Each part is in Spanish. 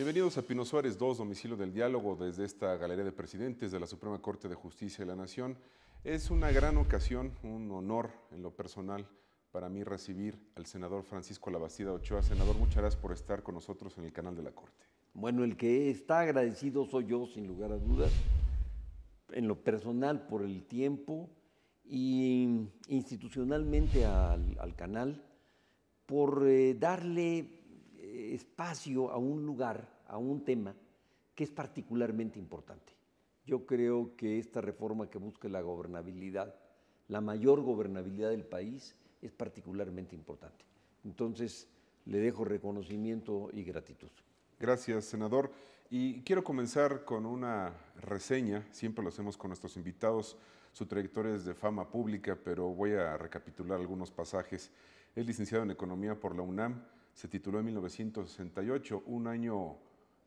Bienvenidos a Pino Suárez 2, domicilio del diálogo, desde esta Galería de Presidentes de la Suprema Corte de Justicia de la Nación. Es una gran ocasión, un honor en lo personal para mí recibir al senador Francisco Labastida Ochoa. Senador, muchas gracias por estar con nosotros en el canal de la Corte. Bueno, el que está agradecido soy yo, sin lugar a dudas, en lo personal por el tiempo y institucionalmente al canal, por darle espacio a un lugar, a un tema que es particularmente importante. Yo creo que esta reforma que busca la gobernabilidad, la mayor gobernabilidad del país, es particularmente importante. Entonces, le dejo reconocimiento y gratitud. Gracias, senador. Y quiero comenzar con una reseña, siempre lo hacemos con nuestros invitados, su trayectoria es de fama pública, pero voy a recapitular algunos pasajes. Es licenciado en Economía por la UNAM, se tituló en 1968, un año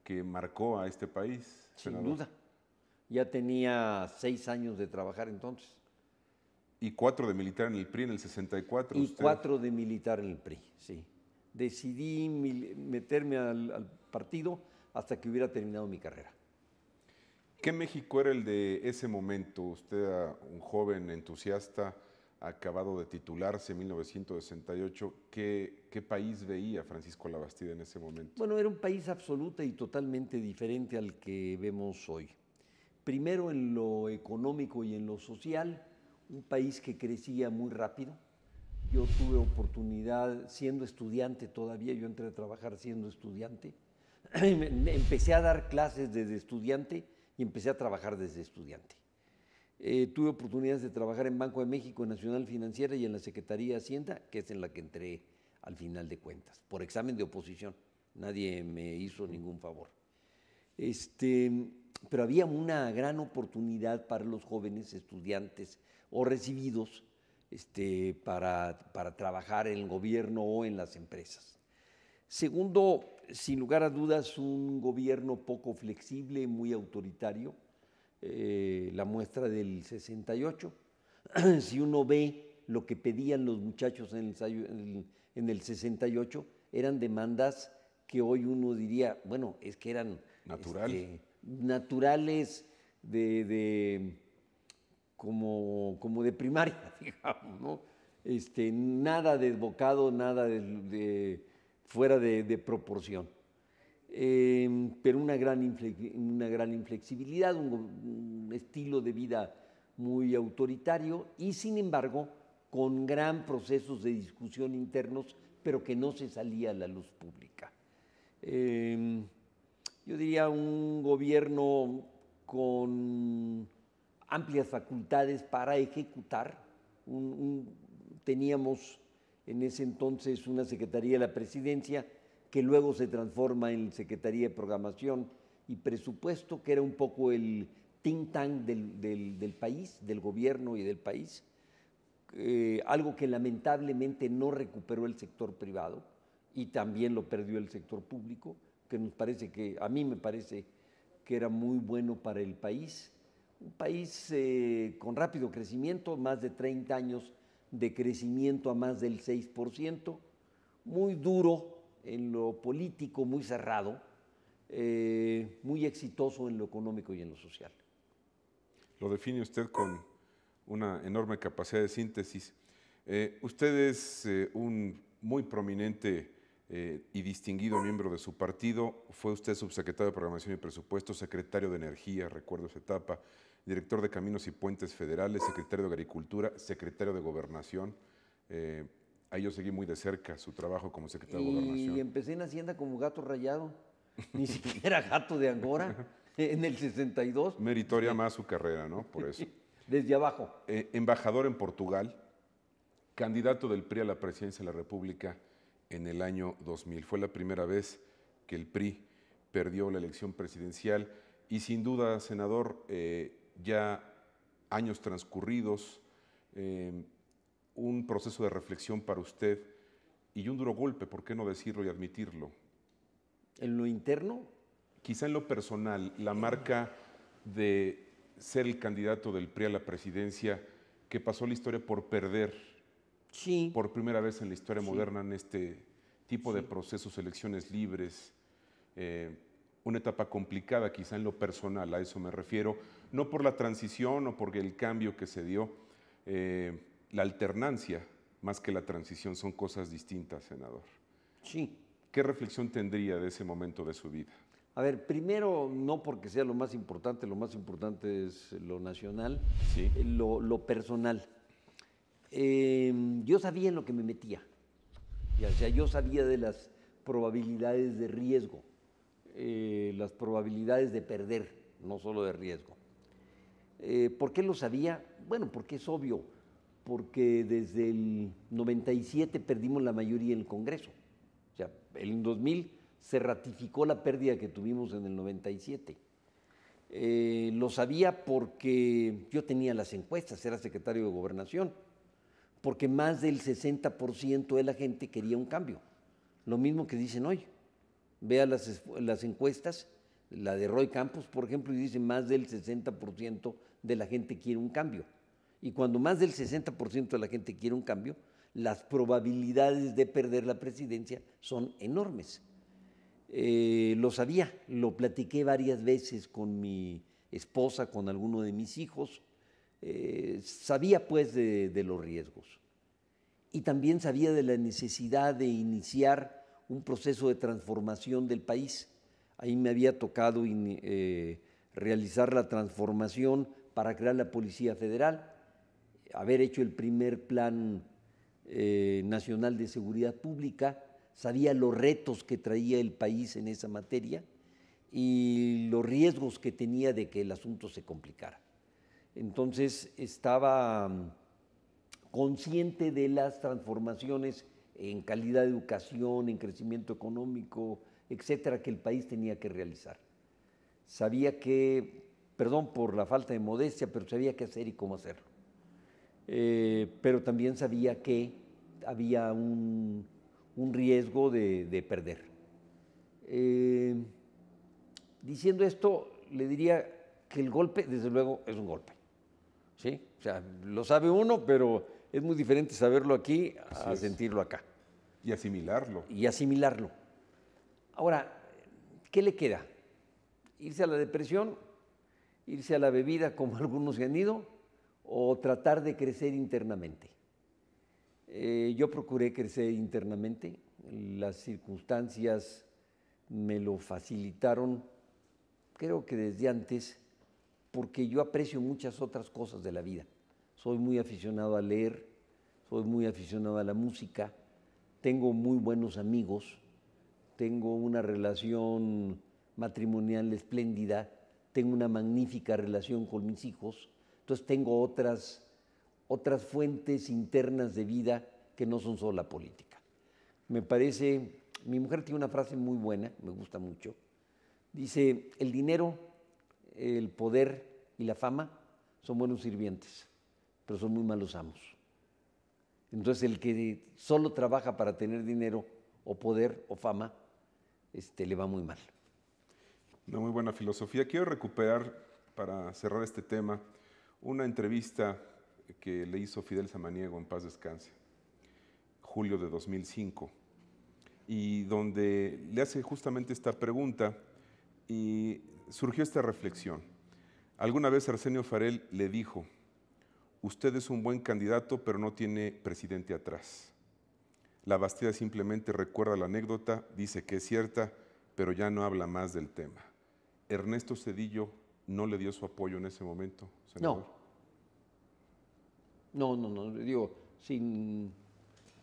que marcó a este país, senador. Sin duda. Ya tenía 6 años de trabajar entonces. Y 4 de militar en el PRI en el 64. Y 4 de militar en el PRI, sí. Decidí meterme al partido hasta que hubiera terminado mi carrera. ¿Qué México era el de ese momento? Usted era un joven entusiasta, acabado de titularse en 1968. ¿Qué país veía Francisco Labastida en ese momento? Bueno, era un país absoluta y totalmente diferente al que vemos hoy. Primero en lo económico y en lo social, un país que crecía muy rápido. Yo tuve oportunidad, siendo estudiante todavía, yo entré a trabajar siendo estudiante. Empecé a dar clases desde estudiante y empecé a trabajar desde estudiante. Tuve oportunidades de trabajar en Banco de México, en Nacional Financiera y en la Secretaría de Hacienda, que es en la que entré al final de cuentas, por examen de oposición. Nadie me hizo ningún favor. Pero había una gran oportunidad para los jóvenes estudiantes o recibidos para trabajar en el gobierno o en las empresas. Segundo, sin lugar a dudas, un gobierno poco flexible, muy autoritario. La muestra del 68. Si uno ve lo que pedían los muchachos en el 68, eran demandas que hoy uno diría, bueno, es que eran naturales como de primaria, digamos, ¿no? Nada desbocado, nada fuera de proporción. Pero una gran inflexibilidad, un estilo de vida muy autoritario y, sin embargo, con gran procesos de discusión internos, pero que no se salía a la luz pública. Yo diría un gobierno con amplias facultades para ejecutar. Teníamos en ese entonces una Secretaría de la Presidencia que luego se transforma en Secretaría de Programación y Presupuesto, que era un poco el think tank del país, del gobierno y del país, algo que lamentablemente no recuperó el sector privado y también lo perdió el sector público, que a mí me parece que era muy bueno para el país. Un país con rápido crecimiento, más de 30 años de crecimiento a más del 6%, muy duro en lo político, muy cerrado, muy exitoso en lo económico y en lo social. Lo define usted con una enorme capacidad de síntesis. Usted es un muy prominente y distinguido miembro de su partido. Fue usted subsecretario de Programación y Presupuesto, secretario de Energía, recuerdo esa etapa, director de Caminos y Puentes Federales, secretario de Agricultura, secretario de Gobernación. Ahí yo seguí muy de cerca su trabajo como secretario de Gobernación. Y empecé en Hacienda como gato rayado, ni siquiera gato de Angora, en el 62. Meritoria más su carrera, ¿no? Por eso. Desde abajo. Embajador en Portugal, candidato del PRI a la presidencia de la República en el año 2000. Fue la primera vez que el PRI perdió la elección presidencial y sin duda, senador, ya años transcurridos, un proceso de reflexión para usted y un duro golpe, ¿por qué no decirlo y admitirlo? ¿En lo interno? Quizá en lo personal, la marca de ser el candidato del PRI a la presidencia que pasó la historia por perder, sí, por primera vez en la historia sí, moderna en este tipo de procesos, elecciones libres, una etapa complicada quizá en lo personal, a eso me refiero, no por la transición o por el cambio que se dio, la alternancia más que la transición son cosas distintas, senador. Sí. ¿Qué reflexión tendría de ese momento de su vida? A ver, primero, no porque sea lo más importante es lo nacional, Sí. lo personal. Yo sabía en lo que me metía, o sea, yo sabía de las probabilidades de riesgo, las probabilidades de perder, no solo de riesgo. ¿Por qué lo sabía? Bueno, porque es obvio, porque desde el 97 perdimos la mayoría en el Congreso. O sea, en 2000 se ratificó la pérdida que tuvimos en el 97. Lo sabía porque yo tenía las encuestas, era secretario de Gobernación, porque más del 60% de la gente quería un cambio. Lo mismo que dicen hoy. Vea las encuestas, la de Roy Campos, por ejemplo, y dice más del 60% de la gente quiere un cambio. Y cuando más del 60% de la gente quiere un cambio, las probabilidades de perder la presidencia son enormes. Lo sabía, lo platiqué varias veces con mi esposa, con alguno de mis hijos, sabía pues de los riesgos. Y también sabía de la necesidad de iniciar un proceso de transformación del país. Ahí me había tocado realizar la transformación para crear la Policía Federal, haber hecho el primer plan nacional de seguridad pública, sabía los retos que traía el país en esa materia y los riesgos que tenía de que el asunto se complicara. Entonces estaba consciente de las transformaciones en calidad de educación, en crecimiento económico, etcétera, que el país tenía que realizar. Sabía que, perdón por la falta de modestia, pero sabía qué hacer y cómo hacerlo. Pero también sabía que había un riesgo de perder. Diciendo esto, le diría que el golpe, desde luego, es un golpe. ¿Sí? O sea, lo sabe uno, pero es muy diferente saberlo aquí a sentirlo acá. Y asimilarlo. Y asimilarlo. Ahora, ¿qué le queda? ¿Irse a la depresión? ¿Irse a la bebida como algunos se han ido? ¿O tratar de crecer internamente? Yo procuré crecer internamente, las circunstancias me lo facilitaron, creo que desde antes, porque yo aprecio muchas otras cosas de la vida. Soy muy aficionado a leer, soy muy aficionado a la música, tengo muy buenos amigos, tengo una relación matrimonial espléndida, tengo una magnífica relación con mis hijos, entonces tengo otras fuentes internas de vida que no son solo la política. Me parece, mi mujer tiene una frase muy buena, me gusta mucho, dice, el dinero, el poder y la fama son buenos sirvientes, pero son muy malos amos. Entonces el que solo trabaja para tener dinero o poder o fama, le va muy mal. Una muy buena filosofía. Quiero recuperar, para cerrar este tema, una entrevista que le hizo Fidel Samaniego, en paz descanse, julio de 2005, y donde le hace justamente esta pregunta y surgió esta reflexión. Alguna vez Arsenio Farell le dijo, usted es un buen candidato, pero no tiene presidente atrás. La Bastida simplemente recuerda la anécdota, dice que es cierta, pero ya no habla más del tema. ¿Ernesto Zedillo no le dio su apoyo en ese momento, senador? No, digo,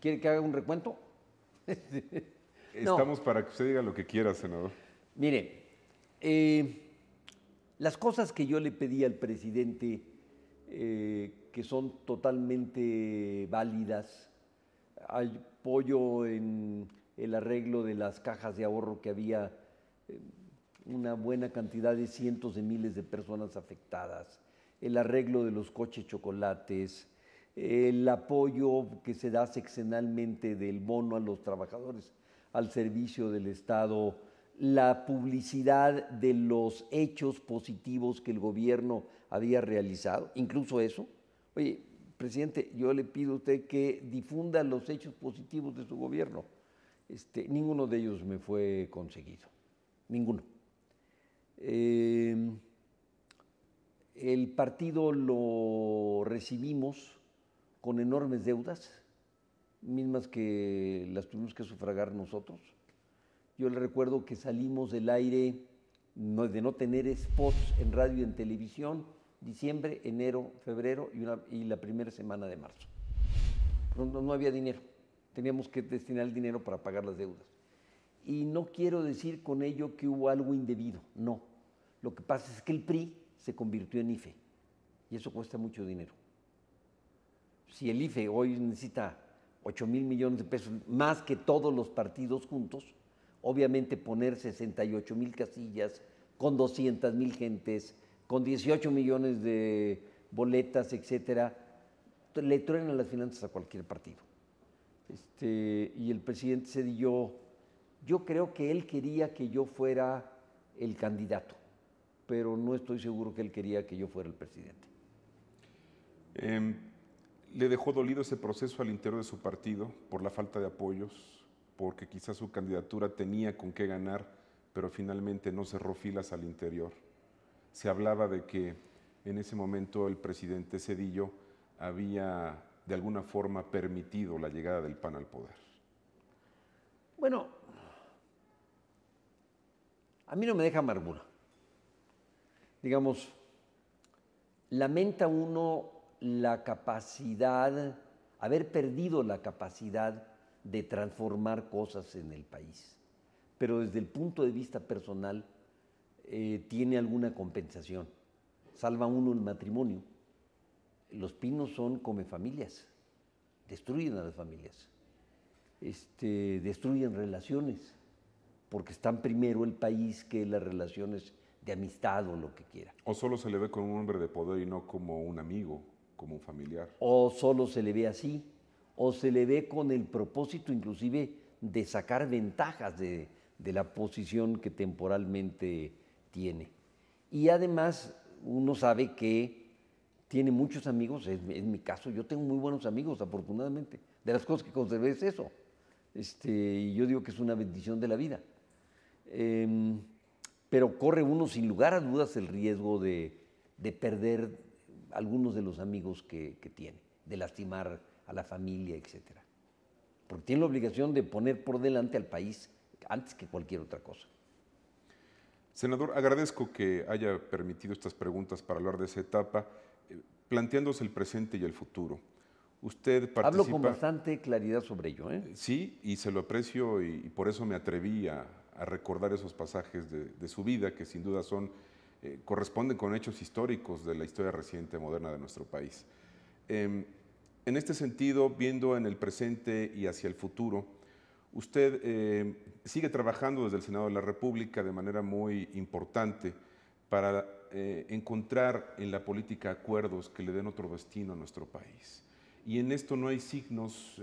¿quiere que haga un recuento? Estamos para que usted diga lo que quiera, senador. Mire, las cosas que yo le pedí al presidente, que son totalmente válidas, apoyo en el arreglo de las cajas de ahorro que había una buena cantidad de cientos de miles de personas afectadas, el arreglo de los coches chocolates, el apoyo que se da sexenalmente del bono a los trabajadores al servicio del Estado, la publicidad de los hechos positivos que el gobierno había realizado, incluso eso. Oye, presidente, yo le pido a usted que difunda los hechos positivos de su gobierno. Ninguno de ellos me fue conseguido, ninguno. El partido lo recibimos con enormes deudas, mismas que las tuvimos que sufragar nosotros. Yo le recuerdo que salimos del aire de no tener spots en radio y en televisión, diciembre, enero, febrero y la primera semana de marzo. No había dinero, teníamos que destinar el dinero para pagar las deudas. Y no quiero decir con ello que hubo algo indebido, no. Lo que pasa es que el PRI se convirtió en IFE y eso cuesta mucho dinero. Si el IFE hoy necesita 8,000 millones de pesos, más que todos los partidos juntos, obviamente poner 68,000 casillas, con 200,000 gentes, con 18 millones de boletas, etcétera, le truenan las finanzas a cualquier partido. Y el presidente Zedillo, yo creo que él quería que yo fuera el candidato, pero no estoy seguro que él quería que yo fuera el presidente. ¿Le dejó dolido ese proceso al interior de su partido por la falta de apoyos, porque quizás su candidatura tenía con qué ganar, pero finalmente no cerró filas al interior? Se hablaba de que en ese momento el presidente Zedillo había de alguna forma permitido la llegada del PAN al poder. Bueno, a mí no me deja amargura. Digamos, lamenta uno la capacidad, haber perdido la capacidad de transformar cosas en el país. Pero desde el punto de vista personal, tiene alguna compensación. Salva uno el matrimonio. Los pinos son comefamilias, destruyen a las familias, destruyen relaciones, porque están primero el país que las relaciones de amistad o lo que quiera. ¿O solo se le ve como un hombre de poder y no como un amigo, como un familiar? O solo se le ve así, o se le ve con el propósito inclusive de sacar ventajas de la posición que temporalmente tiene. Y además uno sabe que tiene muchos amigos, en mi caso yo tengo muy buenos amigos, afortunadamente. De las cosas que conservé es eso. Y yo digo que es una bendición de la vida. Pero corre uno sin lugar a dudas el riesgo de perder algunos de los amigos que tiene, de lastimar a la familia, etc. Porque tiene la obligación de poner por delante al país antes que cualquier otra cosa. Senador, agradezco que haya permitido estas preguntas para hablar de esa etapa, planteándose el presente y el futuro. Usted participa... Hablo con bastante claridad sobre ello, ¿eh? Sí, y se lo aprecio y por eso me atreví a recordar esos pasajes de su vida que sin duda corresponden con hechos históricos de la historia reciente moderna de nuestro país. En este sentido, viendo en el presente y hacia el futuro, usted sigue trabajando desde el Senado de la República de manera muy importante para encontrar en la política acuerdos que le den otro destino a nuestro país. Y en esto no hay signos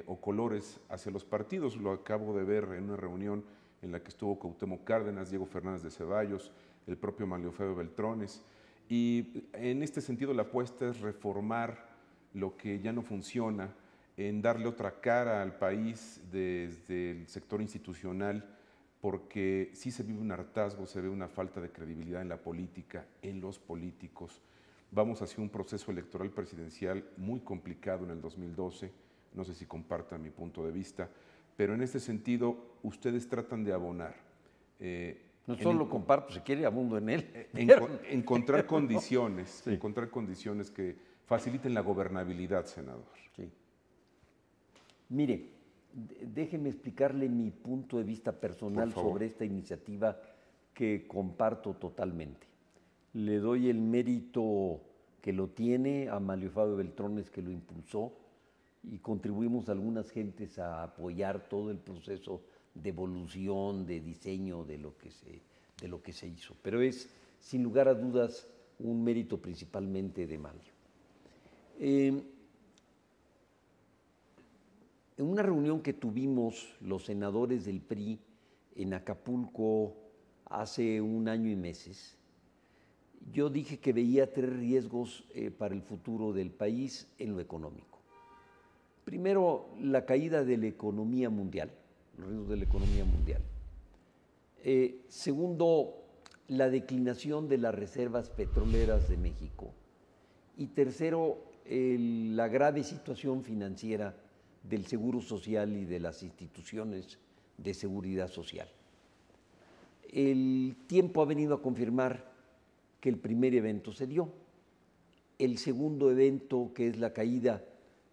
o colores hacia los partidos. Lo acabo de ver en una reunión en la que estuvo Cuauhtémoc Cárdenas, Diego Fernández de Ceballos, el propio Manlio Feo Beltrones. Y en este sentido la apuesta es reformar lo que ya no funciona, en darle otra cara al país desde el sector institucional, porque sí se vive un hartazgo, se ve una falta de credibilidad en la política, en los políticos. Vamos hacia un proceso electoral presidencial muy complicado en el 2012, no sé si compartan mi punto de vista, pero en este sentido ustedes tratan de abonar. No solo lo comparto, si quiere abundo en él. Encontrar condiciones, Sí. Encontrar condiciones que faciliten la gobernabilidad, senador. Sí. Mire, déjeme explicarle mi punto de vista personal sobre esta iniciativa que comparto totalmente. Le doy el mérito que lo tiene a Manlio Fabio Beltrones, que lo impulsó, y contribuimos algunas gentes a apoyar todo el proceso de evolución, de diseño de lo que se hizo. Pero es, sin lugar a dudas, un mérito principalmente de Manlio. En una reunión que tuvimos los senadores del PRI en Acapulco hace 1 año y meses, yo dije que veía 3 riesgos para el futuro del país en lo económico. Primero, la caída de la economía mundial, los riesgos de la economía mundial. Segundo, la declinación de las reservas petroleras de México. Y tercero, la grave situación financiera del Seguro Social y de las instituciones de seguridad social. El tiempo ha venido a confirmar que el primer evento se dio. El segundo evento, que es la caída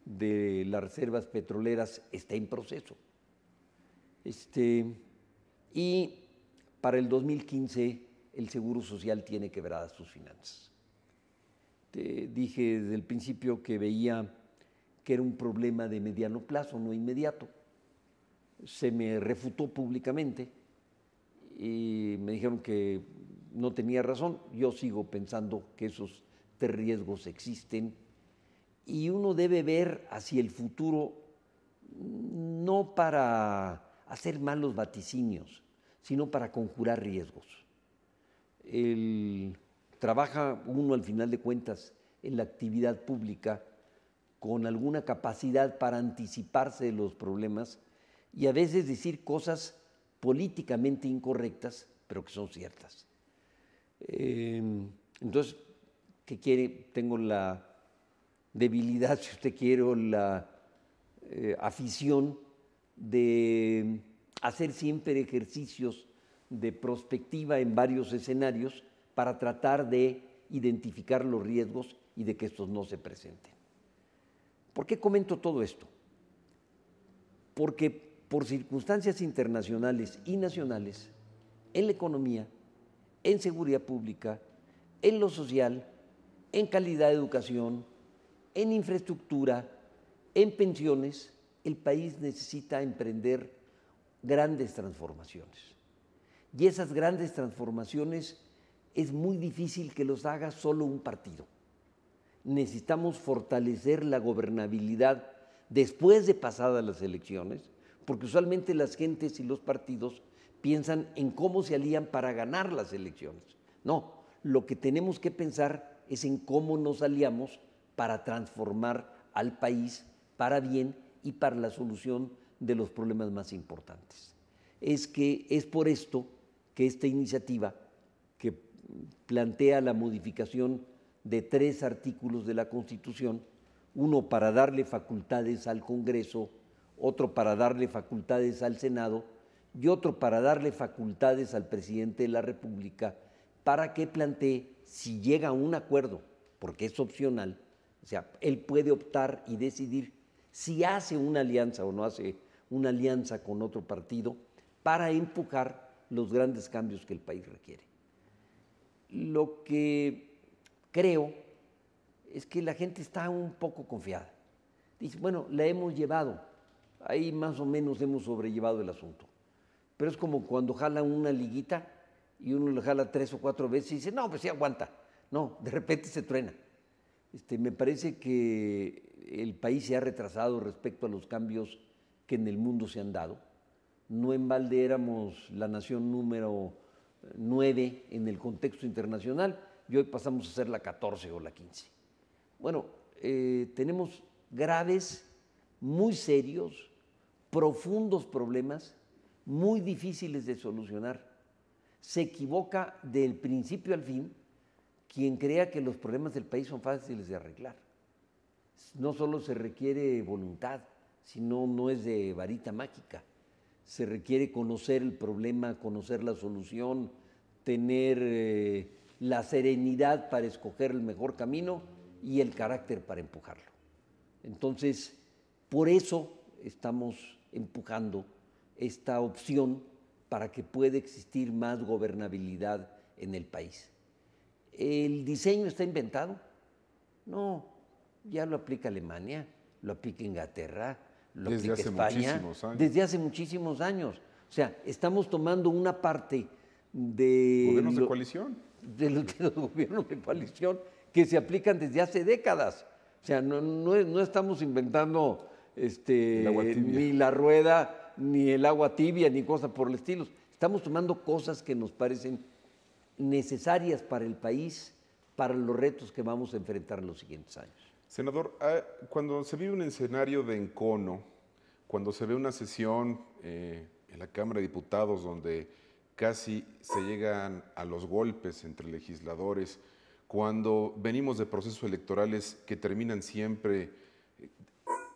de las reservas petroleras, está en proceso. Y para el 2015 el Seguro Social tiene quebradas sus finanzas. Te dije desde el principio que veía que era un problema de mediano plazo, no inmediato. Se me refutó públicamente y me dijeron que no tenía razón. Yo sigo pensando que esos riesgos existen y uno debe ver hacia el futuro no para hacer malos vaticinios, sino para conjurar riesgos. Trabaja uno al final de cuentas en la actividad pública con alguna capacidad para anticiparse de los problemas y a veces decir cosas políticamente incorrectas, pero que son ciertas. Entonces, ¿qué quiere? Tengo la debilidad, si usted quiere, o la afición de hacer siempre ejercicios de prospectiva en varios escenarios para tratar de identificar los riesgos y de que estos no se presenten. ¿Por qué comento todo esto? Porque por circunstancias internacionales y nacionales, en la economía, en seguridad pública, en lo social, en calidad de educación, en infraestructura, en pensiones, el país necesita emprender grandes transformaciones. Y esas grandes transformaciones es muy difícil que los haga solo un partido. Necesitamos fortalecer la gobernabilidad después de pasadas las elecciones, porque usualmente las gentes y los partidos piensan en cómo se alían para ganar las elecciones. No, lo que tenemos que pensar es en cómo nos aliamos para transformar al país para bien y para la solución de los problemas más importantes. Es por esto que esta iniciativa, que plantea la modificación de 3 artículos de la Constitución, uno para darle facultades al Congreso, otro para darle facultades al Senado y otro para darle facultades al presidente de la República, para que plantee, si llega a un acuerdo, porque es opcional, o sea, él puede optar y decidir si hace una alianza o no hace una alianza con otro partido para empujar los grandes cambios que el país requiere. Lo que creo es que la gente está un poco confiada. Dice, bueno, la hemos llevado, ahí más o menos hemos sobrellevado el asunto. Pero es como cuando jalan una liguita y uno le jala 3 o 4 veces y dice, no, pues sí aguanta. No, de repente se truena. Me parece que el país se ha retrasado respecto a los cambios que en el mundo se han dado. No en balde éramos la nación número 9 en el contexto internacional y hoy pasamos a ser la 14 o la 15. Bueno, tenemos graves, muy serios, profundos problemas, muy difíciles de solucionar. Se equivoca del principio al fin quien crea que los problemas del país son fáciles de arreglar. No solo se requiere voluntad, sino no es de varita mágica. Se requiere conocer el problema, conocer la solución, tener la serenidad para escoger el mejor camino y el carácter para empujarlo. Entonces, por eso estamos empujando esta opción para que pueda existir más gobernabilidad en el país. ¿El diseño está inventado? No, ya lo aplica Alemania, lo aplica Inglaterra, lo aplica España. Desde hace muchísimos años. O sea, estamos tomando una parte de gobiernos de coalición. De los gobiernos de coalición que se aplican desde hace décadas. O sea, no estamos inventando ni la rueda, ni el agua tibia, ni cosas por el estilo. Estamos tomando cosas que nos parecen necesarias para el país, para los retos que vamos a enfrentar en los siguientes años. Senador, cuando se vive un escenario de encono, cuando se ve una sesión en la Cámara de Diputados donde casi se llegan a los golpes entre legisladores, cuando venimos de procesos electorales que terminan siempre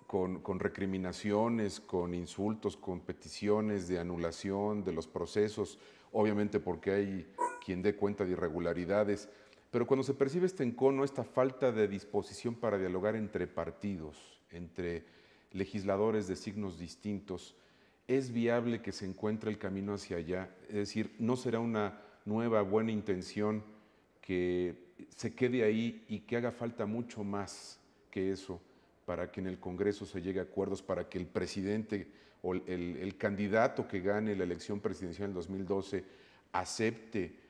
con recriminaciones, con insultos, con peticiones de anulación de los procesos, obviamente porque hay quien dé cuenta de irregularidades, pero cuando se percibe este encono, esta falta de disposición para dialogar entre partidos, entre legisladores de signos distintos, ¿es viable que se encuentre el camino hacia allá? Es decir, ¿no será una nueva buena intención que se quede ahí y que haga falta mucho más que eso para que en el Congreso se llegue a acuerdos, para que el presidente o el candidato que gane la elección presidencial en 2012 acepte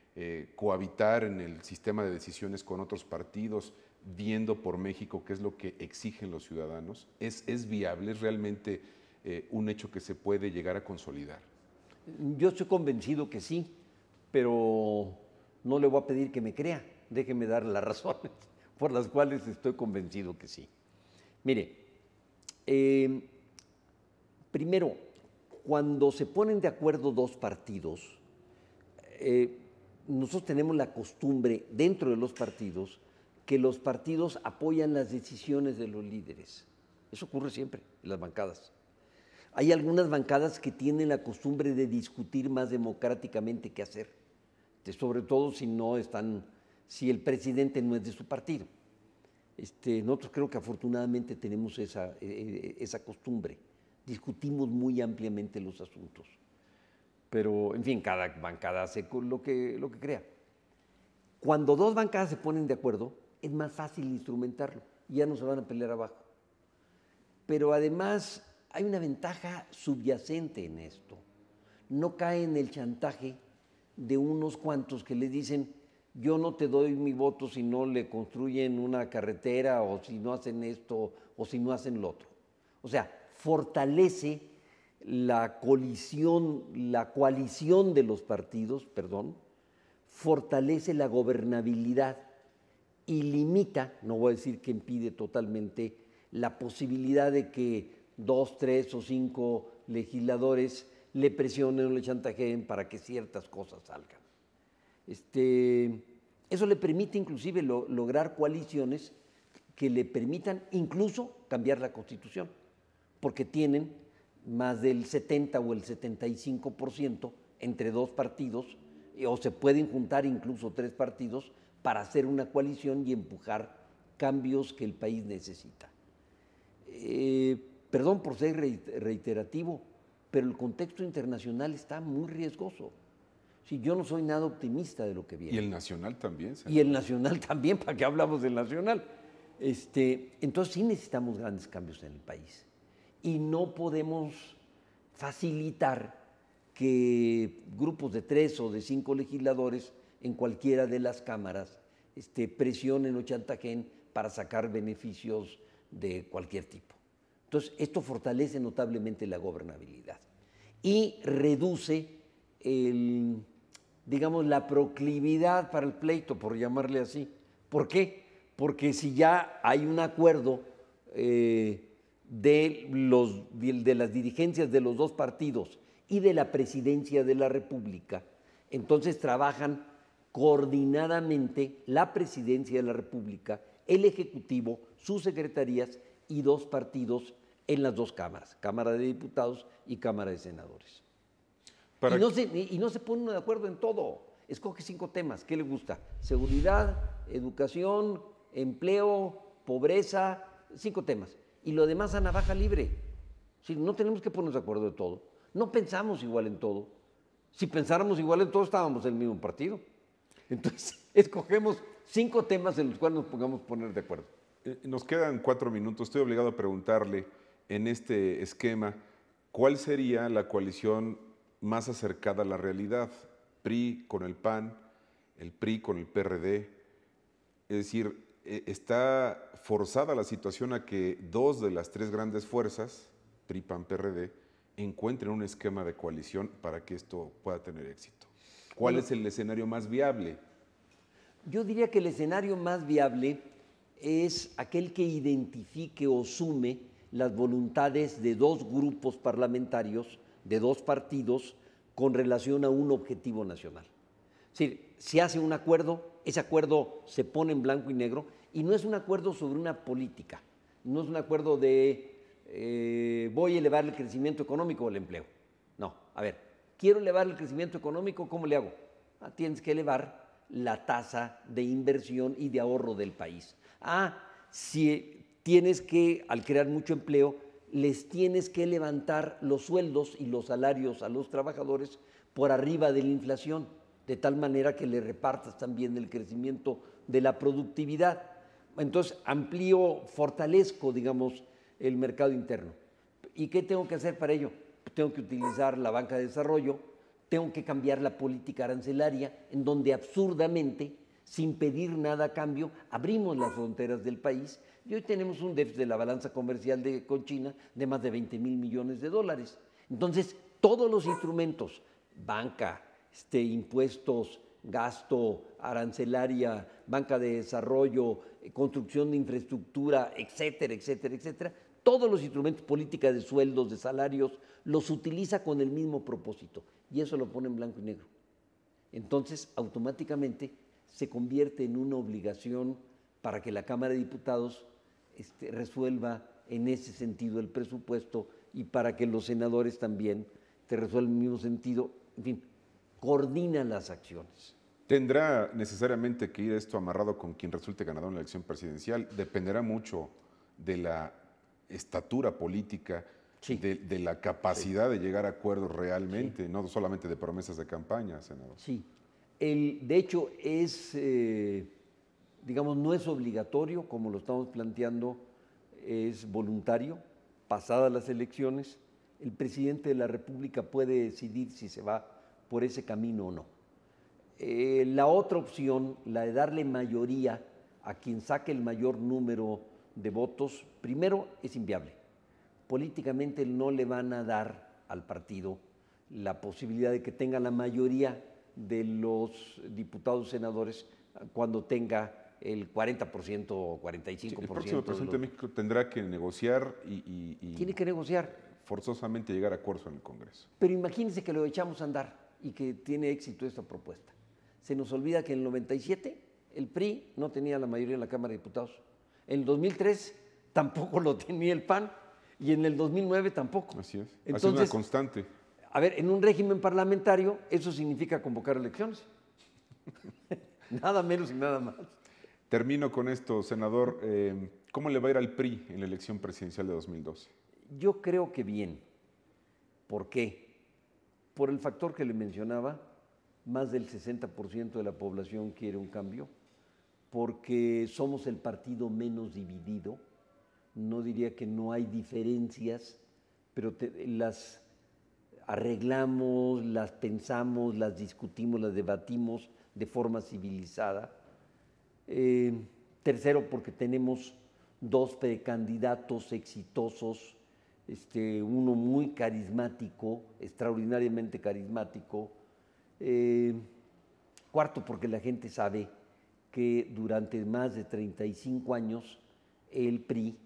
cohabitar en el sistema de decisiones con otros partidos, viendo por México qué es lo que exigen los ciudadanos? ¿Es viable? ¿Es realmente un hecho que se puede llegar a consolidar? Yo estoy convencido que sí, pero no le voy a pedir que me crea. Déjeme dar las razones por las cuales estoy convencido que sí. Mire, primero, cuando se ponen de acuerdo dos partidos, nosotros tenemos la costumbre dentro de los partidos que los partidos apoyan las decisiones de los líderes. Eso ocurre siempre en las bancadas. Hay algunas bancadas que tienen la costumbre de discutir más democráticamente qué hacer, sobre todo si el presidente no es de su partido. Nosotros creo que afortunadamente tenemos esa costumbre. Discutimos muy ampliamente los asuntos. Pero, en fin, cada bancada hace lo que crea. Cuando dos bancadas se ponen de acuerdo, es más fácil instrumentarlo. Ya no se van a pelear abajo. Pero además hay una ventaja subyacente en esto. No cae en el chantaje de unos cuantos que le dicen: yo no te doy mi voto si no le construyen una carretera, o si no hacen esto, o si no hacen lo otro. O sea, fortalece la coalición de los partidos, fortalece la gobernabilidad y limita, no voy a decir que impide totalmente, la posibilidad de que 2, 3 o 5 legisladores le presionen o le chantajeen para que ciertas cosas salgan. Eso le permite inclusive lograr coaliciones que le permitan incluso cambiar la Constitución, porque tienen más del 70 o el 75% entre dos partidos, o se pueden juntar incluso 3 partidos para hacer una coalición y empujar cambios que el país necesita. Perdón por ser reiterativo, pero el contexto internacional está muy riesgoso. Sí, yo no soy nada optimista de lo que viene. Y el nacional también. Y el nacional también, ¿para qué hablamos del nacional? Entonces sí necesitamos grandes cambios en el país. Y no podemos facilitar que grupos de 3 o de 5 legisladores en cualquiera de las cámaras presionen o chantajeen para sacar beneficios de cualquier tipo. Entonces, esto fortalece notablemente la gobernabilidad y reduce la proclividad para el pleito, por llamarle así. ¿Por qué? Porque si ya hay un acuerdo de las dirigencias de los dos partidos y de la presidencia de la República, entonces trabajan coordinadamente la presidencia de la República, el Ejecutivo, sus secretarías y 2 partidos en las 2 cámaras, Cámara de Diputados y Cámara de Senadores. Y no se ponen de acuerdo en todo. Escoge 5 temas. ¿Qué le gusta? Seguridad, educación, empleo, pobreza, 5 temas. Y lo demás a navaja libre. Sí, no tenemos que ponernos de acuerdo de todo. No pensamos igual en todo. Si pensáramos igual en todo, estábamos en el mismo partido. Entonces, escogemos 5 temas en los cuales nos podamos poner de acuerdo. Nos quedan 4 minutos. Estoy obligado a preguntarle, en este esquema, ¿cuál sería la coalición más acercada a la realidad? PRI con el PAN, el PRI con el PRD. Es decir, está forzada la situación a que 2 de las 3 grandes fuerzas, PRI, PAN, PRD, encuentren un esquema de coalición para que esto pueda tener éxito. ¿Cuál es el escenario más viable? Yo diría que el escenario más viable es aquel que identifique o sume las voluntades de 2 grupos parlamentarios, de 2 partidos, con relación a un objetivo nacional. Es decir, se hace un acuerdo, ese acuerdo se pone en blanco y negro y no es un acuerdo sobre una política, no es un acuerdo de voy a elevar el crecimiento económico o el empleo. No, a ver, quiero elevar el crecimiento económico, ¿cómo le hago? Tienes que elevar la tasa de inversión y de ahorro del país. Si tienes que, al crear mucho empleo, les tienes que levantar los sueldos y los salarios a los trabajadores por arriba de la inflación, de tal manera que le repartas también el crecimiento de la productividad. Entonces, fortalezco, digamos, el mercado interno. ¿Y qué tengo que hacer para ello? Tengo que utilizar la banca de desarrollo, tengo que cambiar la política arancelaria, en donde absurdamente, sin pedir nada a cambio, abrimos las fronteras del país y hoy tenemos un déficit de la balanza comercial con China de más de 20,000 millones de dólares. Entonces, todos los instrumentos, banca, impuestos, gasto, arancelaria, banca de desarrollo, construcción de infraestructura, etcétera, etcétera, etcétera, todos los instrumentos, política de sueldos, de salarios, los utiliza con el mismo propósito y eso lo pone en blanco y negro. Entonces, automáticamente se convierte en una obligación para que la Cámara de Diputados resuelva en ese sentido el presupuesto y para que los senadores también te resuelvan en el mismo sentido, en fin, coordinan las acciones. ¿Tendrá necesariamente que ir esto amarrado con quien resulte ganador en la elección presidencial? Dependerá mucho de la estatura política, sí, de la capacidad de llegar a acuerdos realmente, no solamente de promesas de campaña, senador. Sí, de hecho digamos, no es obligatorio, como lo estamos planteando, es voluntario. Pasadas las elecciones, el presidente de la República puede decidir si se va por ese camino o no. La otra opción, la de darle mayoría a quien saque el mayor número de votos, primero es inviable. Políticamente no le van a dar al partido la posibilidad de que tenga la mayoría de los diputados y senadores cuando tenga el 40% o 45%. Sí, el próximo presidente de México tendrá que negociar y tiene que negociar. Forzosamente llegar a acuerdos en el Congreso. Pero imagínense que lo echamos a andar y que tiene éxito esta propuesta. Se nos olvida que en el 97 el PRI no tenía la mayoría en la Cámara de Diputados. En el 2003 tampoco lo tenía el PAN y en el 2009 tampoco. Así es. Entonces, ha sido una constante. A ver, en un régimen parlamentario eso significa convocar elecciones. Nada menos y nada más. Termino con esto, senador. ¿Cómo le va a ir al PRI en la elección presidencial de 2012? Yo creo que bien. ¿Por qué? Por el factor que le mencionaba, más del 60% de la población quiere un cambio, porque somos el partido menos dividido. No diría que no hay diferencias, pero las arreglamos, las pensamos, las discutimos, las debatimos de forma civilizada. Tercero, porque tenemos dos precandidatos exitosos, uno muy carismático, extraordinariamente carismático. Cuarto, porque la gente sabe que durante más de 35 años el PRI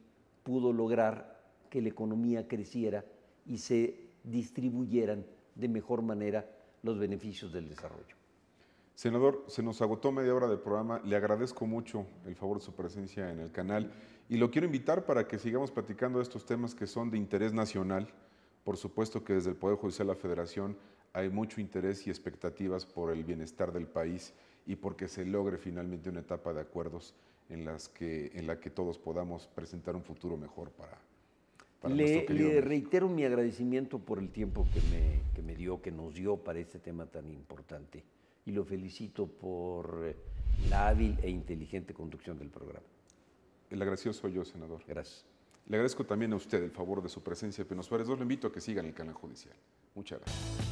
pudo lograr que la economía creciera y se distribuyeran de mejor manera los beneficios del desarrollo. Senador, se nos agotó media hora del programa. Le agradezco mucho el favor de su presencia en el canal y lo quiero invitar para que sigamos platicando de estos temas que son de interés nacional. Por supuesto que desde el Poder Judicial de la Federación hay mucho interés y expectativas por el bienestar del país y porque se logre finalmente una etapa de acuerdos en la que todos podamos presentar un futuro mejor para nuestro querido Le México. reitero mi agradecimiento por el tiempo que me dio, que nos dio para este tema tan importante y lo felicito por la hábil e inteligente conducción del programa. El agradecido soy yo, senador. Gracias. Le agradezco también a usted el favor de su presencia, Pino Suárez. Yo lo invito a que sigan el canal judicial. Muchas gracias.